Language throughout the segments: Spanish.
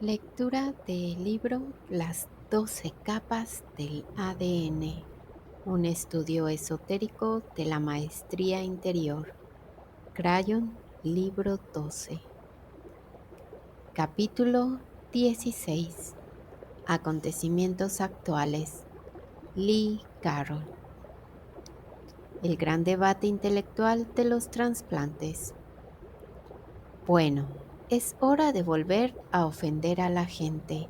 Lectura del libro Las 12 capas del ADN, un estudio esotérico de la maestría interior. Crayon, libro 12. Capítulo 16. Acontecimientos actuales. Lee Carroll. El gran debate intelectual de los trasplantes. Bueno, es hora de volver a ofender a la gente.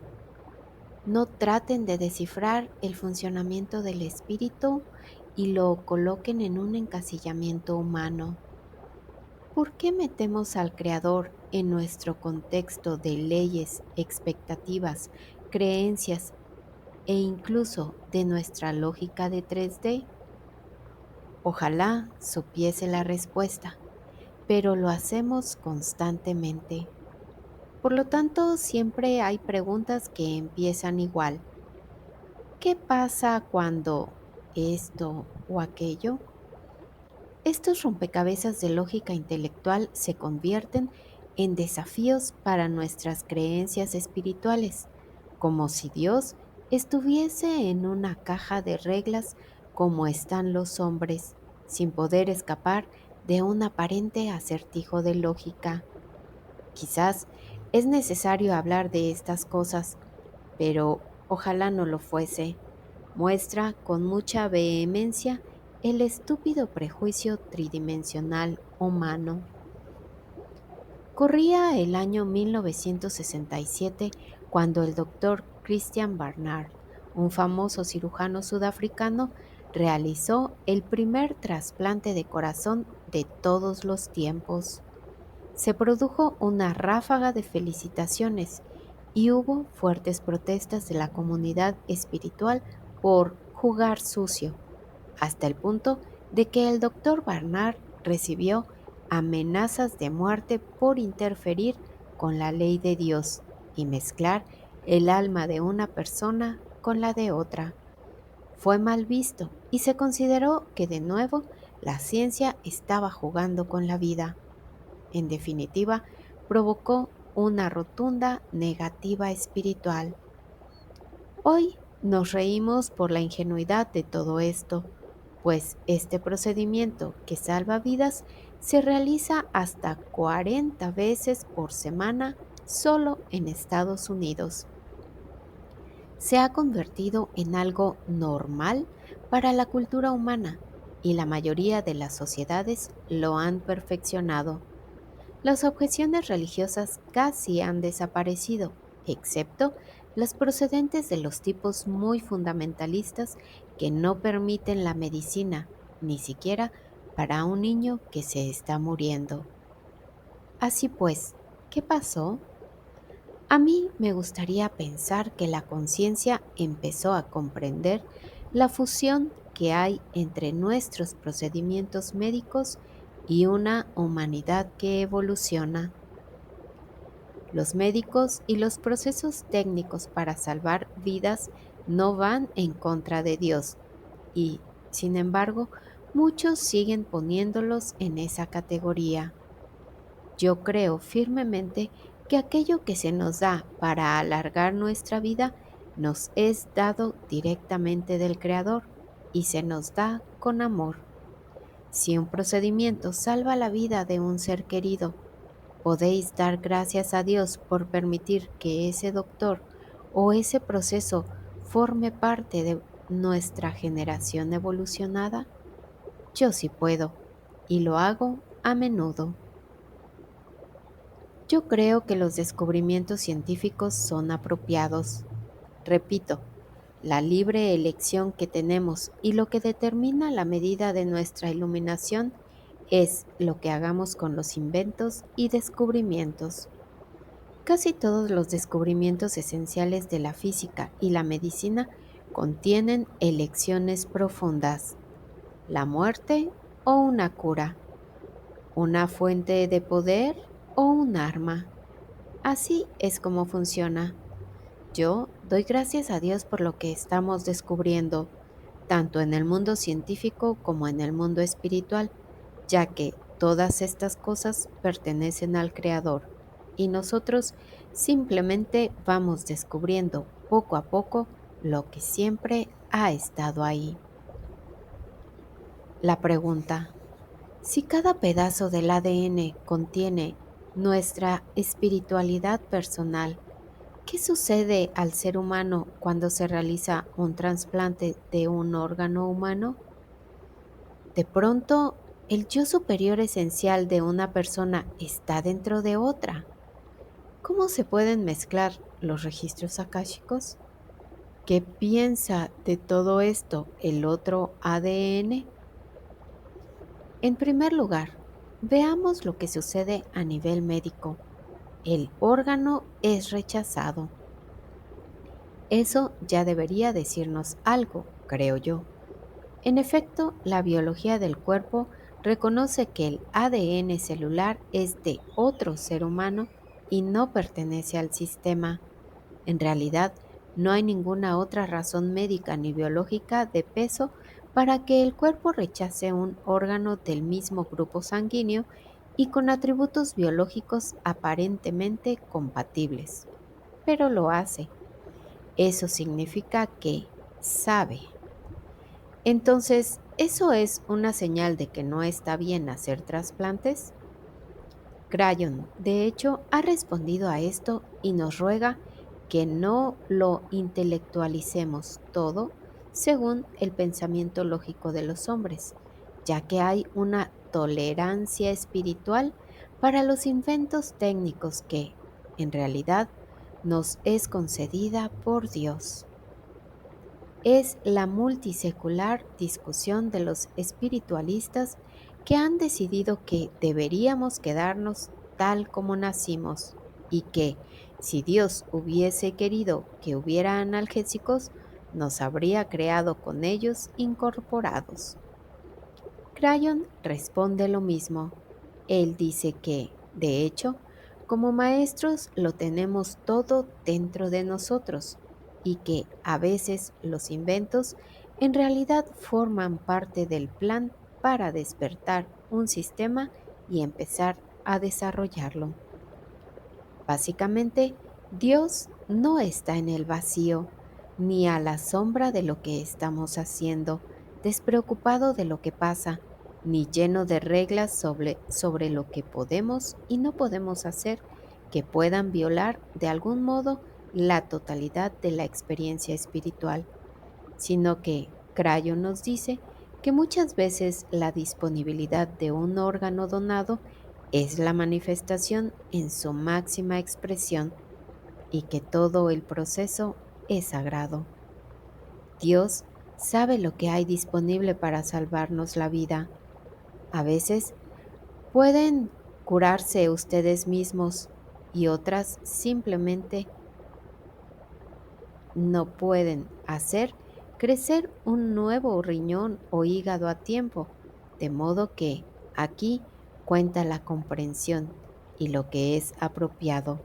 No traten de descifrar el funcionamiento del espíritu y lo coloquen en un encasillamiento humano. ¿Por qué metemos al Creador en nuestro contexto de leyes, expectativas, creencias e incluso de nuestra lógica de 3D? Ojalá supiese la respuesta, pero lo hacemos constantemente. Por lo tanto, siempre hay preguntas que empiezan igual. ¿Qué pasa cuando esto o aquello? Estos rompecabezas de lógica intelectual se convierten en desafíos para nuestras creencias espirituales, como si Dios estuviese en una caja de reglas como están los hombres, sin poder escapar de un aparente acertijo de lógica. Quizás es necesario hablar de estas cosas, pero ojalá no lo fuese. Muestra con mucha vehemencia el estúpido prejuicio tridimensional humano. Corría el año 1967 cuando el doctor Christian Barnard, un famoso cirujano sudafricano, realizó el primer trasplante de corazón de todos los tiempos. Se produjo una ráfaga de felicitaciones y hubo fuertes protestas de la comunidad espiritual por jugar sucio, hasta el punto de que el doctor Barnard recibió amenazas de muerte por interferir con la ley de Dios y mezclar el alma de una persona con la de otra. Fue mal visto y se consideró que de nuevo la ciencia estaba jugando con la vida. En definitiva, provocó una rotunda negativa espiritual. Hoy nos reímos por la ingenuidad de todo esto, pues este procedimiento que salva vidas se realiza hasta 40 veces por semana solo en Estados Unidos. Se ha convertido en algo normal para la cultura humana y la mayoría de las sociedades lo han perfeccionado. Las objeciones religiosas casi han desaparecido, excepto las procedentes de los tipos muy fundamentalistas que no permiten la medicina, ni siquiera para un niño que se está muriendo. Así pues, ¿qué pasó? A mí me gustaría pensar que la conciencia empezó a comprender la fusión que hay entre nuestros procedimientos médicos y una humanidad que evoluciona. Los médicos y los procesos técnicos para salvar vidas no van en contra de Dios y, sin embargo, muchos siguen poniéndolos en esa categoría. Yo creo firmemente que aquello que se nos da para alargar nuestra vida nos es dado directamente del Creador y se nos da con amor. Si un procedimiento salva la vida de un ser querido, podéis dar gracias a Dios por permitir que ese doctor o ese proceso forme parte de nuestra generación evolucionada. Yo sí puedo y lo hago a menudo. Yo creo que los descubrimientos científicos son apropiados. Repito, la libre elección que tenemos y lo que determina la medida de nuestra iluminación es lo que hagamos con los inventos y descubrimientos. Casi todos los descubrimientos esenciales de la física y la medicina contienen elecciones profundas: la muerte o una cura, una fuente de poder o un arma. Así es como funciona. Yo doy gracias a Dios por lo que estamos descubriendo, tanto en el mundo científico como en el mundo espiritual, ya que todas estas cosas pertenecen al Creador. y nosotros simplemente vamos descubriendo poco a poco lo que siempre ha estado ahí. La pregunta: si cada pedazo del ADN contiene nuestra espiritualidad personal, ¿qué sucede al ser humano cuando se realiza un trasplante de un órgano humano? De pronto, el yo superior esencial de una persona está dentro de otra. ¿Cómo se pueden mezclar los registros akáshicos? ¿Qué piensa de todo esto el otro ADN? En primer lugar, veamos lo que sucede a nivel médico. El órgano es rechazado. Eso ya debería decirnos algo, creo yo. En efecto, la biología del cuerpo reconoce que el ADN celular es de otro ser humano y no pertenece al sistema. En realidad, no hay ninguna otra razón médica ni biológica de peso para que el cuerpo rechace un órgano del mismo grupo sanguíneo y con atributos biológicos aparentemente compatibles. Pero lo hace. Eso significa que sabe. Entonces, ¿eso es una señal de que no está bien hacer trasplantes? Crayon, de hecho, ha respondido a esto y nos ruega que no lo intelectualicemos todo según el pensamiento lógico de los hombres, ya que hay una tolerancia espiritual para los inventos técnicos que, en realidad, nos es concedida por Dios. Es la multisecular discusión de los espiritualistas que han decidido que deberíamos quedarnos tal como nacimos y que, si Dios hubiese querido que hubiera analgésicos, nos habría creado con ellos incorporados. Crayon responde lo mismo. Él dice que, de hecho, como maestros lo tenemos todo dentro de nosotros y que a veces los inventos en realidad forman parte del plan para despertar un sistema y empezar a desarrollarlo. Básicamente, Dios no está en el vacío, ni a la sombra de lo que estamos haciendo, despreocupado de lo que pasa, ni lleno de reglas sobre lo que podemos y no podemos hacer que puedan violar de algún modo la totalidad de la experiencia espiritual, sino que Crayon nos dice que muchas veces la disponibilidad de un órgano donado es la manifestación en su máxima expresión y que todo el proceso es sagrado. Dios sabe lo que hay disponible para salvarnos la vida. A veces pueden curarse ustedes mismos y otras simplemente no pueden hacer crecer un nuevo riñón o hígado a tiempo, de modo que aquí cuenta la comprensión y lo que es apropiado.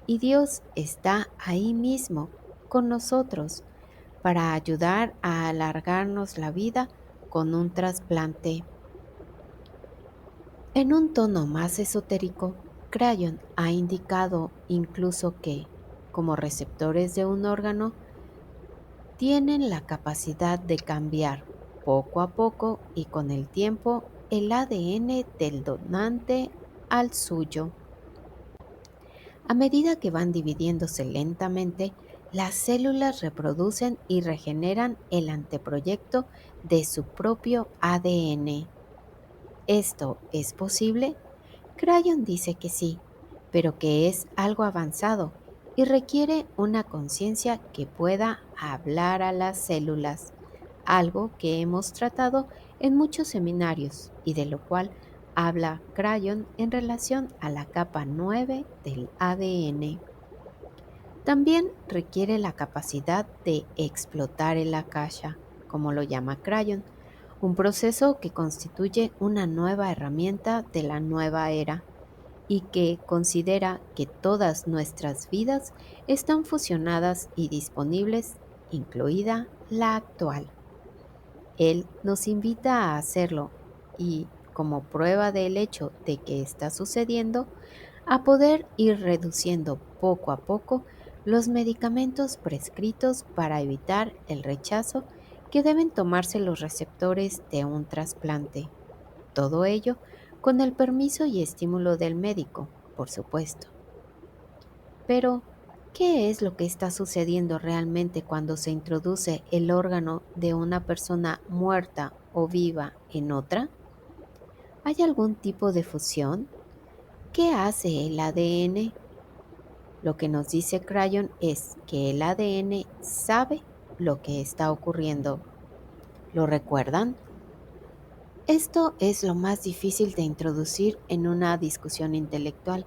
Y Dios está ahí mismo con nosotros para ayudar a alargarnos la vida con un trasplante. En un tono más esotérico, Crayon ha indicado incluso que, como receptores de un órgano, tienen la capacidad de cambiar poco a poco y con el tiempo el ADN del donante al suyo. A medida que van dividiéndose lentamente, las células reproducen y regeneran el anteproyecto de su propio ADN. ¿Esto es posible? Crayon dice que sí, pero que es algo avanzado y requiere una conciencia que pueda hablar a las células, algo que hemos tratado en muchos seminarios y de lo cual habla Crayon en relación a la capa 9 del ADN. También requiere la capacidad de explotar el akasha, como lo llama Crayon, un proceso que constituye una nueva herramienta de la nueva era y que considera que todas nuestras vidas están fusionadas y disponibles, incluida la actual. Él nos invita a hacerlo y, como prueba del hecho de que está sucediendo, a poder ir reduciendo poco a poco los medicamentos prescritos para evitar el rechazo que deben tomarse los receptores de un trasplante. Todo ello con el permiso y estímulo del médico, por supuesto. Pero, ¿qué es lo que está sucediendo realmente cuando se introduce el órgano de una persona muerta o viva en otra? ¿Hay algún tipo de fusión? ¿Qué hace el ADN? Lo que nos dice Crayon es que el ADN sabe lo que está ocurriendo. ¿Lo recuerdan? Esto es lo más difícil de introducir en una discusión intelectual,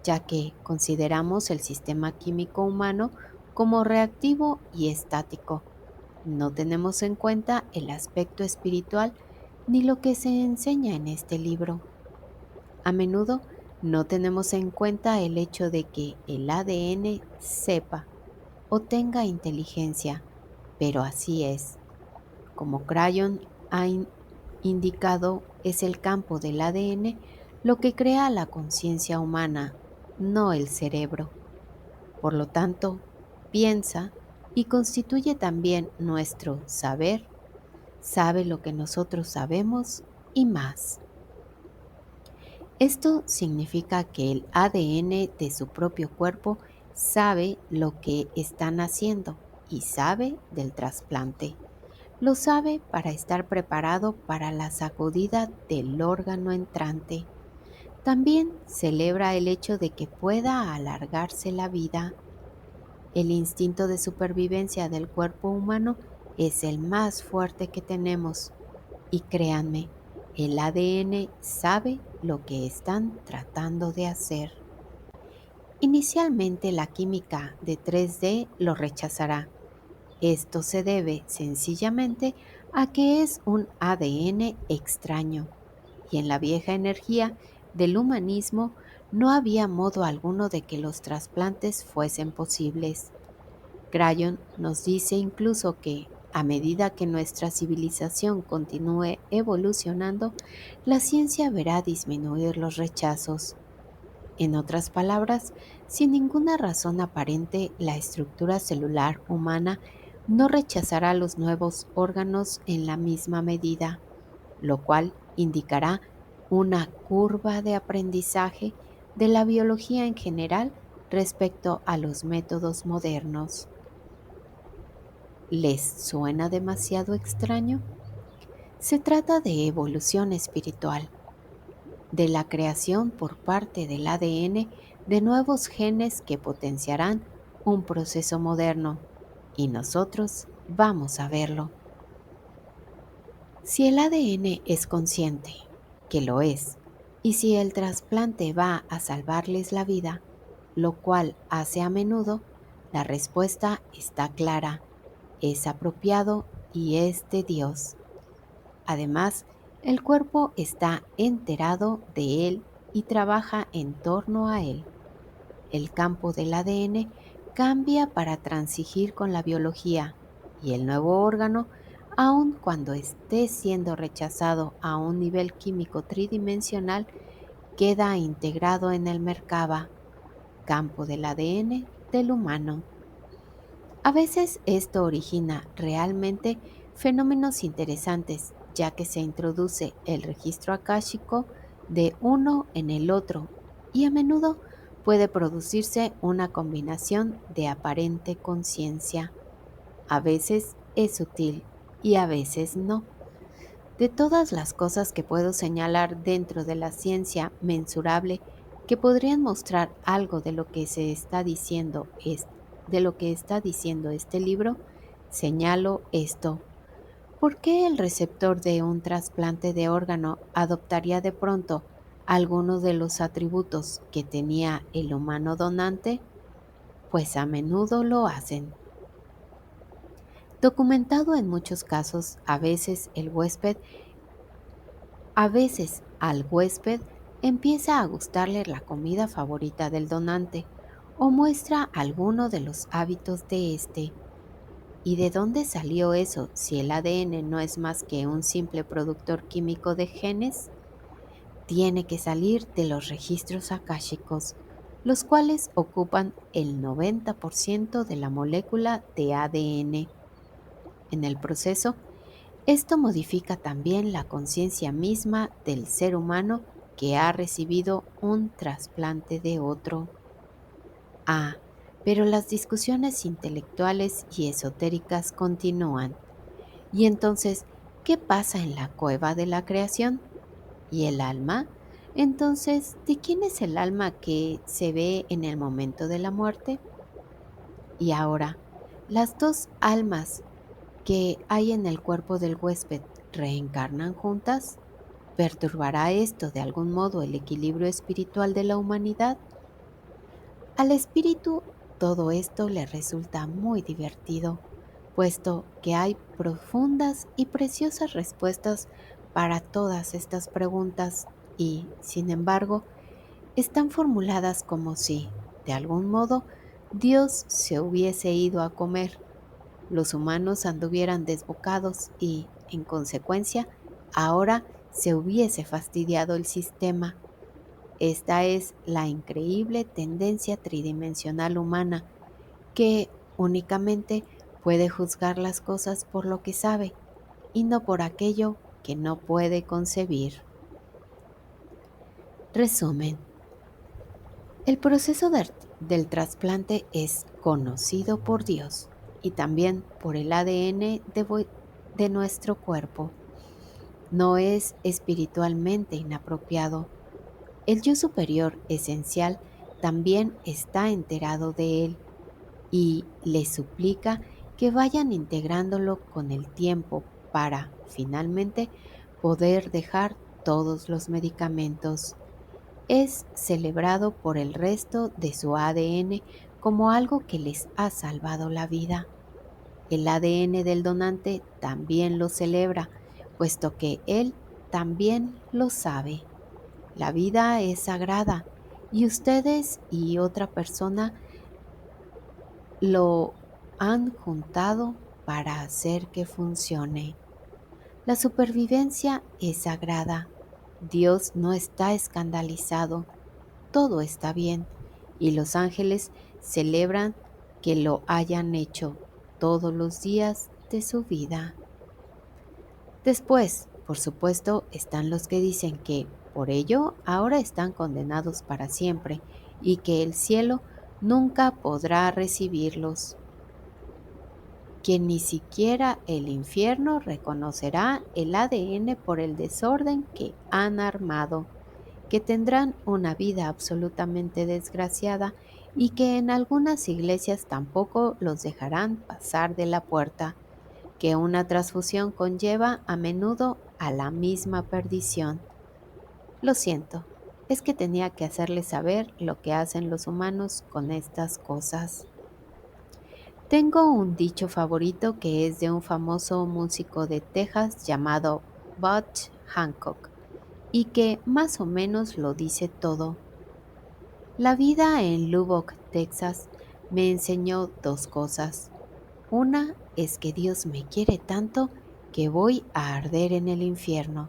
ya que consideramos el sistema químico humano como reactivo y estático. No tenemos en cuenta el aspecto espiritual ni lo que se enseña en este libro. A menudo no tenemos en cuenta el hecho de que el ADN sepa o tenga inteligencia, pero así es. Como Crayon ha indicado, es el campo del ADN lo que crea la conciencia humana, no el cerebro. Por lo tanto, piensa y constituye también nuestro saber, sabe lo que nosotros sabemos y más. Esto significa que el ADN de su propio cuerpo sabe lo que están haciendo y sabe del trasplante. Lo sabe para estar preparado para la sacudida del órgano entrante. También celebra el hecho de que pueda alargarse la vida. El instinto de supervivencia del cuerpo humano es el más fuerte que tenemos. Y créanme, el ADN sabe lo que están tratando de hacer. Inicialmente la química de 3D lo rechazará. Esto se debe sencillamente a que es un ADN extraño, y en la vieja energía del humanismo no había modo alguno de que los trasplantes fuesen posibles. Crayon nos dice incluso que, a medida que nuestra civilización continúe evolucionando, la ciencia verá disminuir los rechazos. En otras palabras, sin ninguna razón aparente, la estructura celular humana no rechazará los nuevos órganos en la misma medida, lo cual indicará una curva de aprendizaje de la biología en general respecto a los métodos modernos. ¿Les suena demasiado extraño? Se trata de evolución espiritual, de la creación por parte del ADN de nuevos genes que potenciarán un proceso moderno, y nosotros vamos a verlo. Si el ADN es consciente, que lo es, y si el trasplante va a salvarles la vida, lo cual hace a menudo, la respuesta está clara, es apropiado y es de Dios. Además, el cuerpo está enterado de él y trabaja en torno a él. El campo del ADN cambia para transigir con la biología y el nuevo órgano, aun cuando esté siendo rechazado a un nivel químico tridimensional, queda integrado en el Merkaba, campo del ADN del humano. A veces esto origina realmente fenómenos interesantes, ya que se introduce el registro akáshico de uno en el otro y a menudo puede producirse una combinación de aparente conciencia. A veces es sutil y a veces no. De todas las cosas que puedo señalar dentro de la ciencia mensurable que podrían mostrar algo de lo que se está diciendo de lo que está diciendo este libro, señalo esto. ¿Por qué el receptor de un trasplante de órgano adoptaría de pronto algunos de los atributos que tenía el humano donante? Pues a menudo lo hacen. Documentado en muchos casos, a veces al huésped empieza a gustarle la comida favorita del donante o muestra alguno de los hábitos de éste. ¿Y de dónde salió eso si el ADN no es más que un simple productor químico de genes? tiene que salir de los registros akáshicos, los cuales ocupan el 90% de la molécula de ADN. En el proceso, esto modifica también la conciencia misma del ser humano que ha recibido un trasplante de otro. Ah, pero las discusiones intelectuales y esotéricas continúan. Y entonces, ¿qué pasa en la cueva de la creación? ¿Y el alma? Entonces, ¿de quién es el alma que se ve en el momento de la muerte? Y ahora, ¿las dos almas que hay en el cuerpo del huésped reencarnan juntas? ¿Perturbará esto de algún modo el equilibrio espiritual de la humanidad? Al espíritu todo esto le resulta muy divertido, puesto que hay profundas y preciosas respuestas para todas estas preguntas y, sin embargo, están formuladas como si, de algún modo, Dios se hubiese ido a comer, los humanos anduvieran desbocados y, en consecuencia, ahora se hubiese fastidiado el sistema. Esta es la increíble tendencia tridimensional humana que únicamente puede juzgar las cosas por lo que sabe y no por aquello que no puede concebir. Resumen. El proceso del trasplante es conocido por Dios y también por el ADN de nuestro cuerpo. No es espiritualmente inapropiado. El yo superior esencial también está enterado de él y le suplica que vayan integrándolo con el tiempo para, finalmente, poder dejar todos los medicamentos. Es celebrado por el resto de su ADN como algo que les ha salvado la vida. El ADN del donante también lo celebra, puesto que él también lo sabe. La vida es sagrada y ustedes y otra persona lo han juntado para hacer que funcione. La supervivencia es sagrada. Dios no está escandalizado. Todo está bien y los ángeles celebran que lo hayan hecho todos los días de su vida. Después, por supuesto, están los que dicen que por ello ahora están condenados para siempre y que el cielo nunca podrá recibirlos, que ni siquiera el infierno reconocerá el ADN por el desorden que han armado, que tendrán una vida absolutamente desgraciada y que en algunas iglesias tampoco los dejarán pasar de la puerta, que una transfusión conlleva a menudo a la misma perdición. Lo siento, es que tenía que hacerles saber lo que hacen los humanos con estas cosas. Tengo un dicho favorito que es de un famoso músico de Texas llamado Butch Hancock y que más o menos lo dice todo. La vida en Lubbock, Texas, me enseñó dos cosas. Una es que Dios me quiere tanto que voy a arder en el infierno.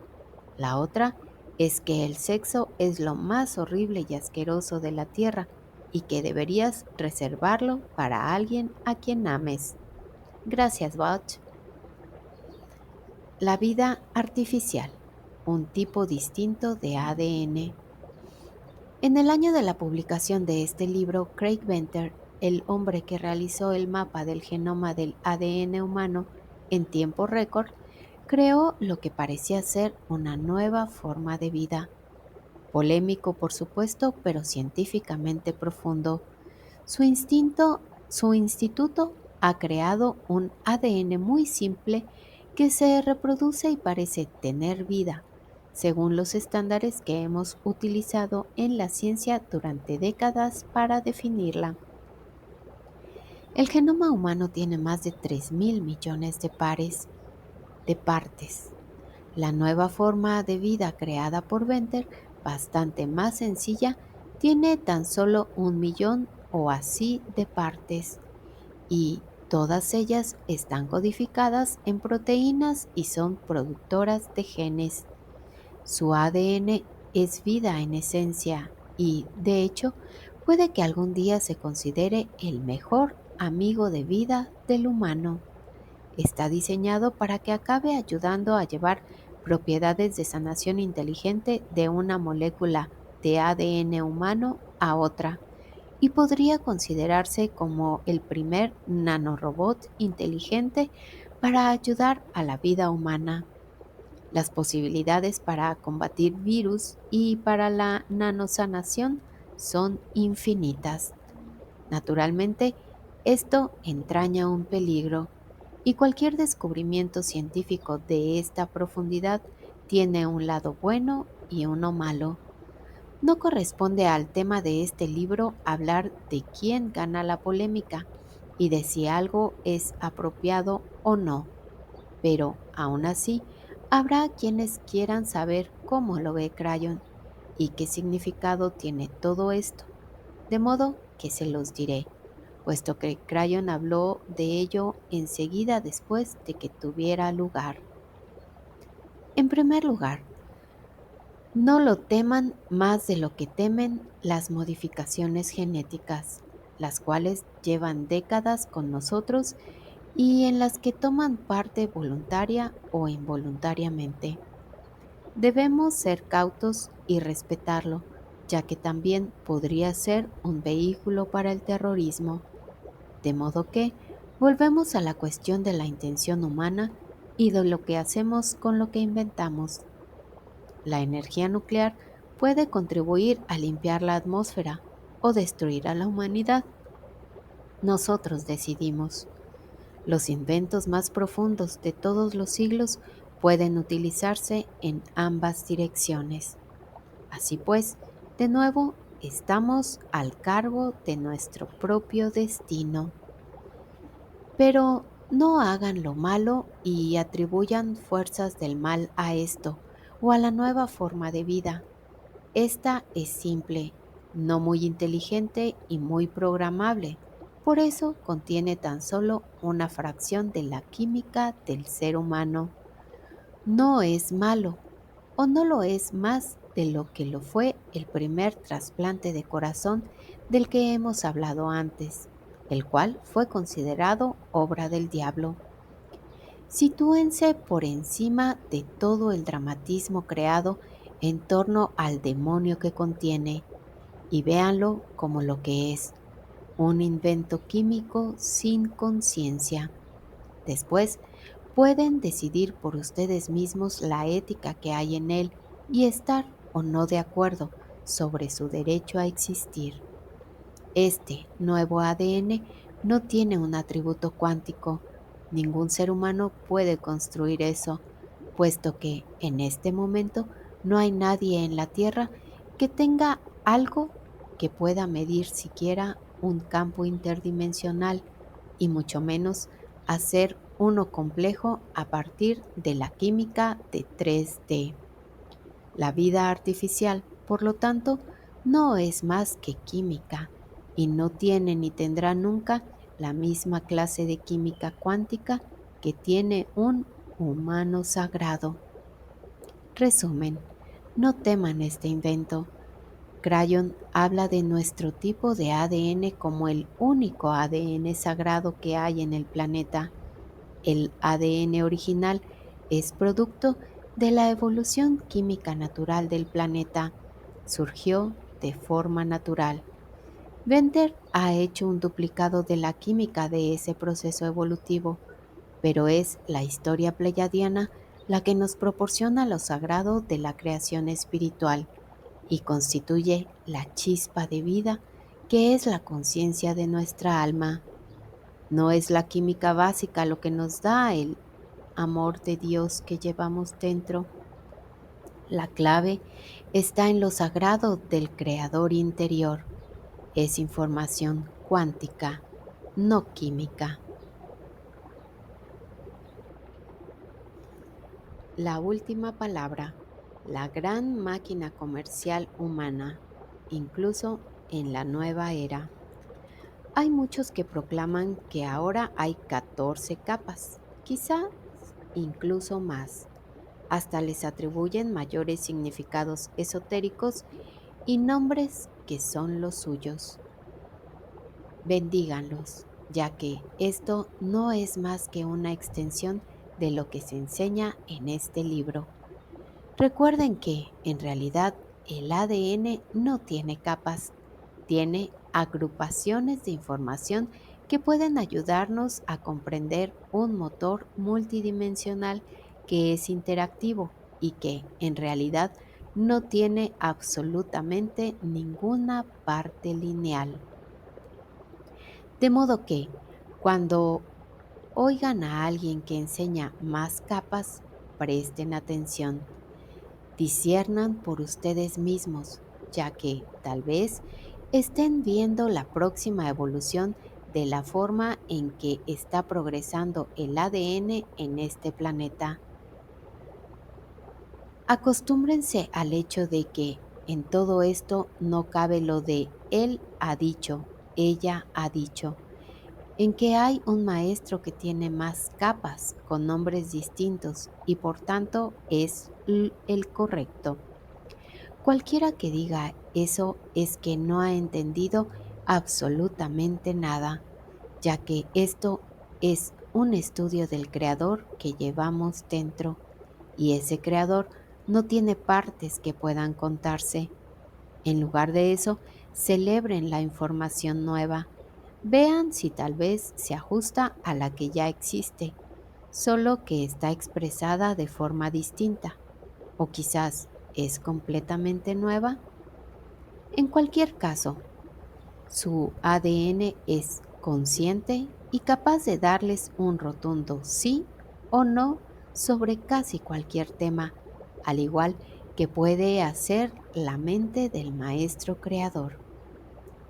La otra es que el sexo es lo más horrible y asqueroso de la tierra y que deberías reservarlo para alguien a quien ames. Gracias, Butch. La vida artificial, un tipo distinto de ADN. En el año de la publicación de este libro, Craig Venter, el hombre que realizó el mapa del genoma del ADN humano en tiempo récord, creó lo que parecía ser una nueva forma de vida. Polémico, por supuesto, pero científicamente profundo. Su instituto ha creado un ADN muy simple que se reproduce y parece tener vida, según los estándares que hemos utilizado en la ciencia durante décadas para definirla. El genoma humano tiene más de 3.000 millones de pares, de partes. La nueva forma de vida creada por Venter, bastante más sencilla, tiene tan solo 1 millón o así de partes y todas ellas están codificadas en proteínas y son productoras de genes. Su ADN es vida en esencia y, de hecho, puede que algún día se considere el mejor amigo de vida del humano. Está diseñado para que acabe ayudando a llevar propiedades de sanación inteligente de una molécula de ADN humano a otra y podría considerarse como el primer nanorobot inteligente para ayudar a la vida humana. Las posibilidades para combatir virus y para la nanosanación son infinitas. Naturalmente, esto entraña un peligro, y cualquier descubrimiento científico de esta profundidad tiene un lado bueno y uno malo. No corresponde al tema de este libro hablar de quién gana la polémica y de si algo es apropiado o no, pero aún así habrá quienes quieran saber cómo lo ve Crayon y qué significado tiene todo esto, de modo que se los diré, puesto que Crayon habló de ello enseguida después de que tuviera lugar. En primer lugar, no lo teman más de lo que temen las modificaciones genéticas, las cuales llevan décadas con nosotros y en las que toman parte voluntaria o involuntariamente. Debemos ser cautos y respetarlo, ya que también podría ser un vehículo para el terrorismo. De modo que volvemos a la cuestión de la intención humana y de lo que hacemos con lo que inventamos. La energía nuclear puede contribuir a limpiar la atmósfera o destruir a la humanidad. Nosotros decidimos. Los inventos más profundos de todos los siglos pueden utilizarse en ambas direcciones. Así pues, de nuevo, estamos al cargo de nuestro propio destino. Pero no hagan lo malo y atribuyan fuerzas del mal a esto o a la nueva forma de vida. Esta es simple, no muy inteligente y muy programable. Por eso contiene tan solo una fracción de la química del ser humano. No es malo, o no lo es más de lo que lo fue el primer trasplante de corazón del que hemos hablado antes, el cual fue considerado obra del diablo. Sitúense por encima de todo el dramatismo creado en torno al demonio que contiene y véanlo como lo que es, un invento químico sin conciencia. Después, pueden decidir por ustedes mismos la ética que hay en él y estar o no de acuerdo sobre su derecho a existir. Este nuevo ADN no tiene un atributo cuántico. Ningún ser humano puede construir eso, puesto que en este momento no hay nadie en la Tierra que tenga algo que pueda medir siquiera un campo interdimensional y mucho menos hacer uno complejo a partir de la química de 3D. La vida artificial, por lo tanto, no es más que química y no tiene ni tendrá nunca la misma clase de química cuántica que tiene un humano sagrado. Resumen, no teman este invento. Crayon habla de nuestro tipo de ADN como el único ADN sagrado que hay en el planeta. El ADN original es producto de la evolución química natural del planeta. Surgió de forma natural. Bender ha hecho un duplicado de la química de ese proceso evolutivo, pero es la historia pleyadiana la que nos proporciona lo sagrado de la creación espiritual y constituye la chispa de vida que es la conciencia de nuestra alma. No es la química básica lo que nos da el amor de Dios que llevamos dentro. La clave está en lo sagrado del creador interior. Es información cuántica, no química. La última palabra, la gran máquina comercial humana, incluso en la nueva era. Hay muchos que proclaman que ahora hay 14 capas, quizá incluso más. Hasta les atribuyen mayores significados esotéricos y nombres que son los suyos. Bendíganlos, ya que esto no es más que una extensión de lo que se enseña en este libro. Recuerden que, en realidad, el ADN no tiene capas, tiene agrupaciones de información que pueden ayudarnos a comprender un motor multidimensional que es interactivo y que, en realidad, no tiene absolutamente ninguna parte lineal. De modo que, cuando oigan a alguien que enseña más capas, presten atención. Disciernan por ustedes mismos, ya que tal vez estén viendo la próxima evolución de la forma en que está progresando el ADN en este planeta. Acostúmbrense al hecho de que en todo esto no cabe lo de él ha dicho, ella ha dicho, en que hay un maestro que tiene más capas con nombres distintos y por tanto es el correcto. Cualquiera que diga eso es que no ha entendido absolutamente nada, ya que esto es un estudio del creador que llevamos dentro, y ese creador no tiene partes que puedan contarse. En lugar de eso, celebren la información nueva. Vean si tal vez se ajusta a la que ya existe, solo que está expresada de forma distinta, o quizás es completamente nueva. En cualquier caso, su ADN es consciente y capaz de darles un rotundo sí o no sobre casi cualquier tema, al igual que puede hacer la mente del maestro creador.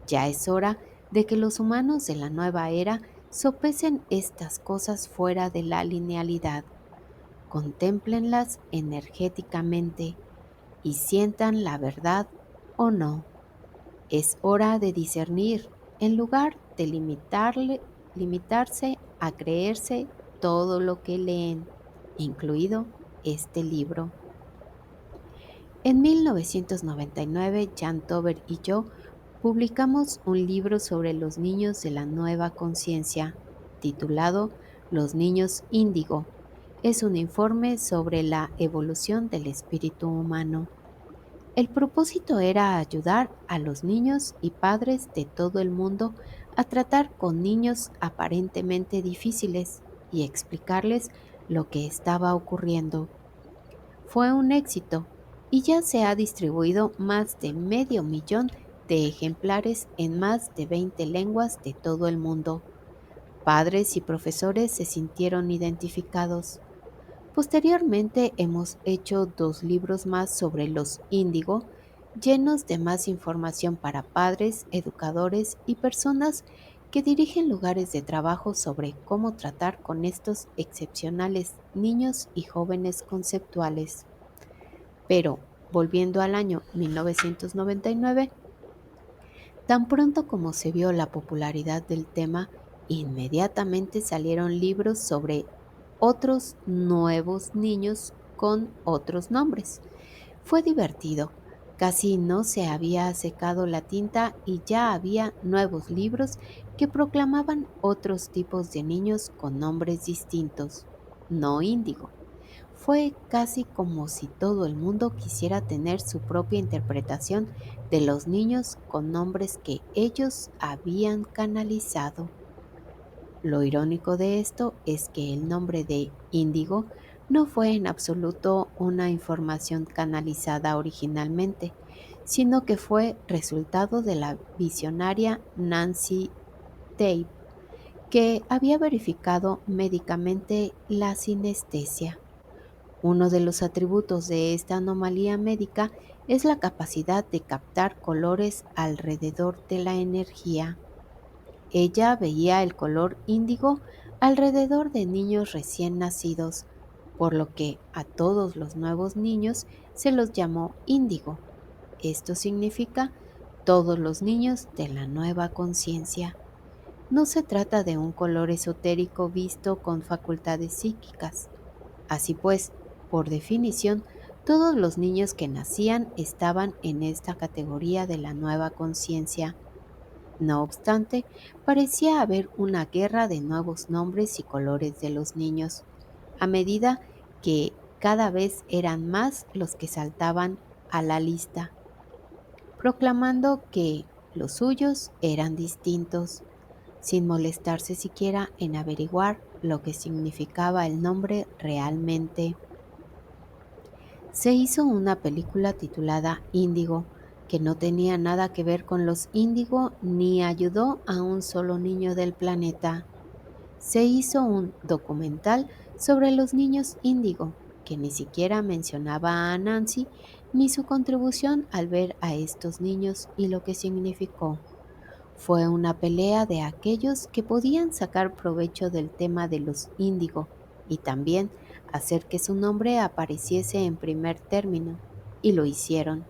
Ya es hora de que los humanos de la nueva era sopesen estas cosas fuera de la linealidad, contémplenlas energéticamente y sientan la verdad o no. Es hora de discernir en lugar de limitarse a creerse todo lo que leen, incluido este libro. En 1999, Jan Tober y yo publicamos un libro sobre los niños de la nueva conciencia, titulado Los niños índigo. Es un informe sobre la evolución del espíritu humano. El propósito era ayudar a los niños y padres de todo el mundo a tratar con niños aparentemente difíciles y explicarles lo que estaba ocurriendo. Fue un éxito y ya se ha distribuido más de 500,000 de ejemplares en más de 20 lenguas de todo el mundo. Padres y profesores se sintieron identificados. Posteriormente hemos hecho 2 libros más sobre los índigo, llenos de más información para padres, educadores y personas que dirigen lugares de trabajo sobre cómo tratar con estos excepcionales niños y jóvenes conceptuales. Pero, volviendo al año 1999, tan pronto como se vio la popularidad del tema, inmediatamente salieron libros sobre otros nuevos niños con otros nombres. Fue divertido. Casi no se había secado la tinta y ya había nuevos libros que proclamaban otros tipos de niños con nombres distintos, no índigo. Fue casi como si todo el mundo quisiera tener su propia interpretación de los niños con nombres que ellos habían canalizado. Lo irónico de esto es que el nombre de Índigo no fue en absoluto una información canalizada originalmente, sino que fue resultado de la visionaria Nancy Tate, que había verificado médicamente la sinestesia. Uno de los atributos de esta anomalía médica es la capacidad de captar colores alrededor de la energía. Ella veía el color índigo alrededor de niños recién nacidos, por lo que a todos los nuevos niños se los llamó índigo. Esto significa todos los niños de la nueva conciencia. No se trata de un color esotérico visto con facultades psíquicas. Así pues, Por definición, todos los niños que nacían estaban en esta categoría de la nueva conciencia. No obstante, parecía haber una guerra de nuevos nombres y colores de los niños, a medida que cada vez eran más los que saltaban a la lista, proclamando que los suyos eran distintos, sin molestarse siquiera en averiguar lo que significaba el nombre realmente. Se hizo una película titulada Índigo, que no tenía nada que ver con los índigo ni ayudó a un solo niño del planeta. Se hizo un documental sobre los niños índigo, que ni siquiera mencionaba a Nancy ni su contribución al ver a estos niños y lo que significó. Fue una pelea de aquellos que podían sacar provecho del tema de los índigo y también hacer que su nombre apareciese en primer término, y lo hicieron.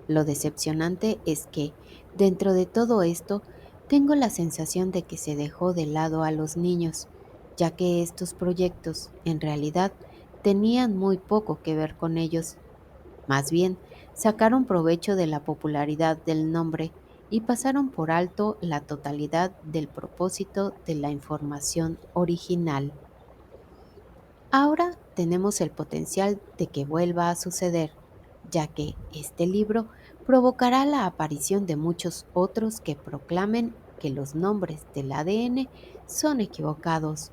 Lo decepcionante es que, dentro de todo esto, tengo la sensación de que se dejó de lado a los niños, ya que estos proyectos, en realidad, tenían muy poco que ver con ellos. Más bien, sacaron provecho de la popularidad del nombre y pasaron por alto la totalidad del propósito de la información original. Ahora tenemos el potencial de que vuelva a suceder, ya que este libro provocará la aparición de muchos otros que proclamen que los nombres del ADN son equivocados,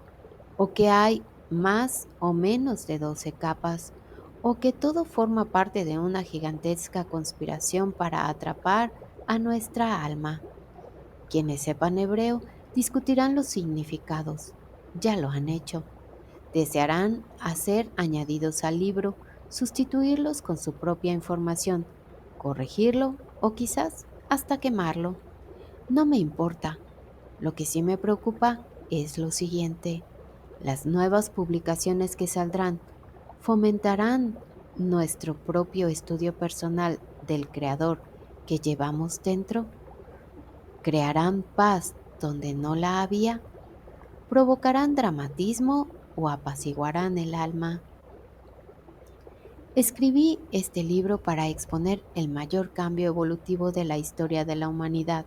o que hay más o menos de 12 capas, o que todo forma parte de una gigantesca conspiración para atrapar a nuestra alma. Quienes sepan hebreo discutirán los significados. Ya lo han hecho. Desearán hacer añadidos al libro, sustituirlos con su propia información, corregirlo o quizás hasta quemarlo. No me importa. Lo que sí me preocupa es lo siguiente. Las nuevas publicaciones que saldrán fomentarán nuestro propio estudio personal del creador que llevamos dentro, crearán paz donde no la había, provocarán dramatismo o apaciguarán el alma. Escribí este libro para exponer el mayor cambio evolutivo de la historia de la humanidad.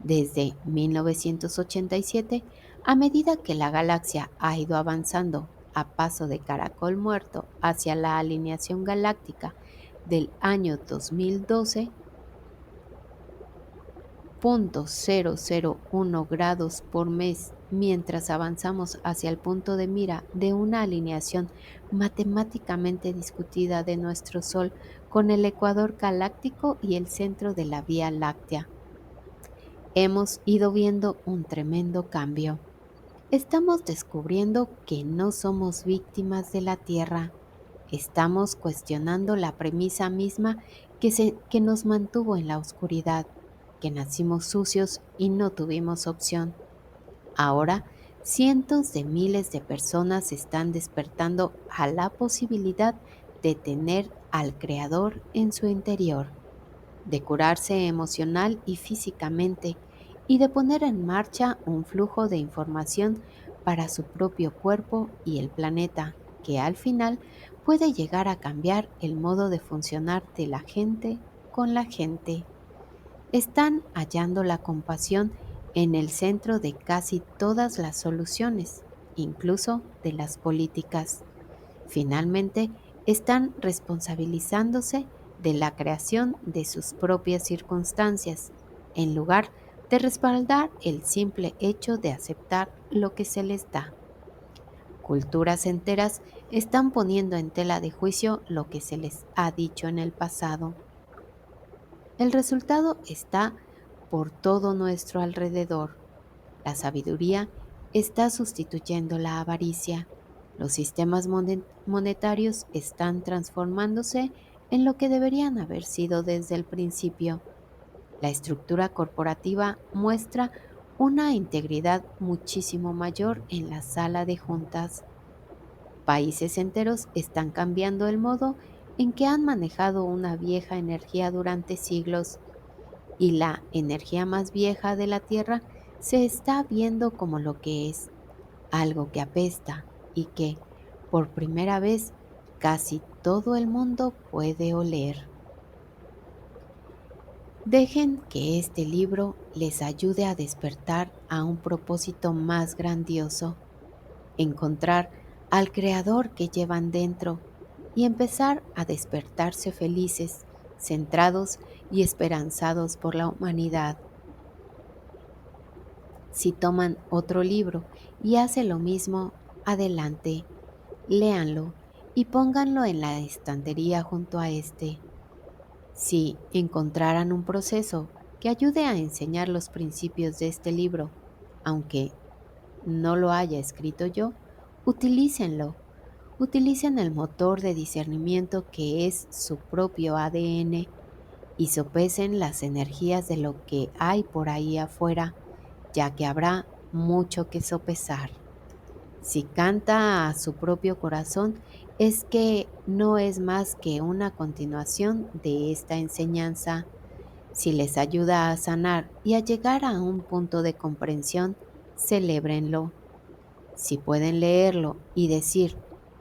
Desde 1987, a medida que la galaxia ha ido avanzando a paso de caracol muerto hacia la alineación galáctica del año 2012, 0,001 grados por mes, mientras avanzamos hacia el punto de mira de una alineación matemáticamente discutida de nuestro Sol con el ecuador galáctico y el centro de la Vía Láctea. Hemos ido viendo un tremendo cambio. Estamos descubriendo que no somos víctimas de la Tierra. Estamos cuestionando la premisa misma que nos mantuvo en la oscuridad, que nacimos sucios y no tuvimos opción. Ahora, cientos de miles de personas están despertando a la posibilidad de tener al Creador en su interior, de curarse emocional y físicamente y de poner en marcha un flujo de información para su propio cuerpo y el planeta, que al final puede llegar a cambiar el modo de funcionar de la gente con la gente. Están hallando la compasión en el centro de casi todas las soluciones, incluso de las políticas. Finalmente, están responsabilizándose de la creación de sus propias circunstancias, en lugar de respaldar el simple hecho de aceptar lo que se les da. Culturas enteras están poniendo en tela de juicio lo que se les ha dicho en el pasado. El resultado está por todo nuestro alrededor. La sabiduría está sustituyendo la avaricia. Los sistemas monetarios están transformándose en lo que deberían haber sido desde el principio. La estructura corporativa muestra una integridad muchísimo mayor en la sala de juntas. Países enteros están cambiando el modo en que han manejado una vieja energía durante siglos, y la energía más vieja de la Tierra se está viendo como lo que es, algo que apesta y que, por primera vez, casi todo el mundo puede oler. Dejen que este libro les ayude a despertar a un propósito más grandioso, encontrar al creador que llevan dentro y empezar a despertarse felices, centrados y esperanzados por la humanidad. Si toman otro libro y hace lo mismo, adelante, léanlo y pónganlo en la estantería junto a este. Si encontraran un proceso que ayude a enseñar los principios de este libro, aunque no lo haya escrito yo, utilícenlo. Utilicen el motor de discernimiento que es su propio ADN y sopesen las energías de lo que hay por ahí afuera, ya que habrá mucho que sopesar. Si canta a su propio corazón, es que no es más que una continuación de esta enseñanza. Si les ayuda a sanar y a llegar a un punto de comprensión, celébrenlo. Si pueden leerlo y decir,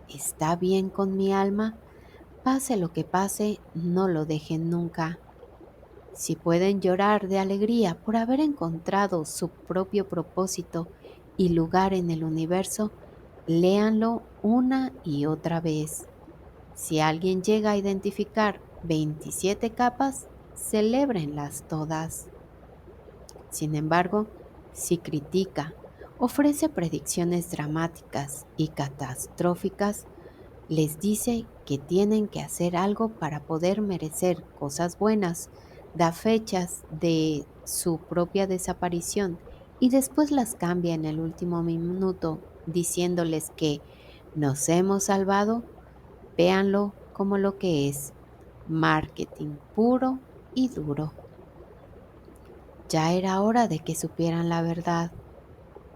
¿está bien con mi alma? Pase lo que pase, no lo dejen nunca. Si pueden llorar de alegría por haber encontrado su propio propósito y lugar en el universo, léanlo una y otra vez. Si alguien llega a identificar 27 capas, celébrenlas todas. Sin embargo, si critica, ofrece predicciones dramáticas y catastróficas, les dice que tienen que hacer algo para poder merecer cosas buenas, da fechas de su propia desaparición y después las cambia en el último minuto diciéndoles que nos hemos salvado, véanlo como lo que es, marketing puro y duro. Ya era hora de que supieran la verdad.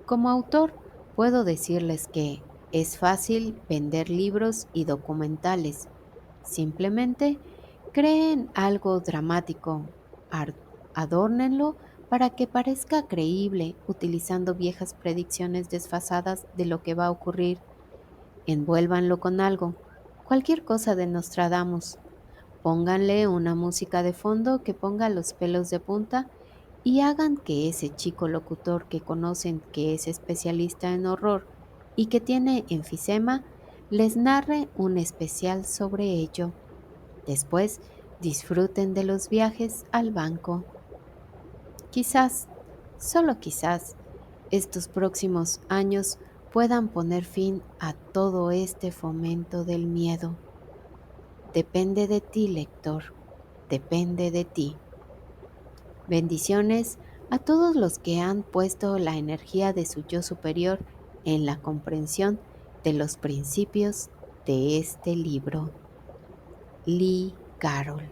Como autor, puedo decirles que es fácil vender libros y documentales. Simplemente creen algo dramático, ar- adórnenlo para que parezca creíble utilizando viejas predicciones desfasadas de lo que va a ocurrir. Envuélvanlo con algo, cualquier cosa de Nostradamus. Pónganle una música de fondo que ponga los pelos de punta y hagan que ese chico locutor que conocen que es especialista en horror y que tiene enfisema les narre un especial sobre ello. Después disfruten de los viajes al banco. Quizás, solo quizás, estos próximos años puedan poner fin a todo este fomento del miedo. Depende de ti, lector, depende de ti. Bendiciones a todos los que han puesto la energía de su yo superior en la comprensión de los principios de este libro. Lee Carroll.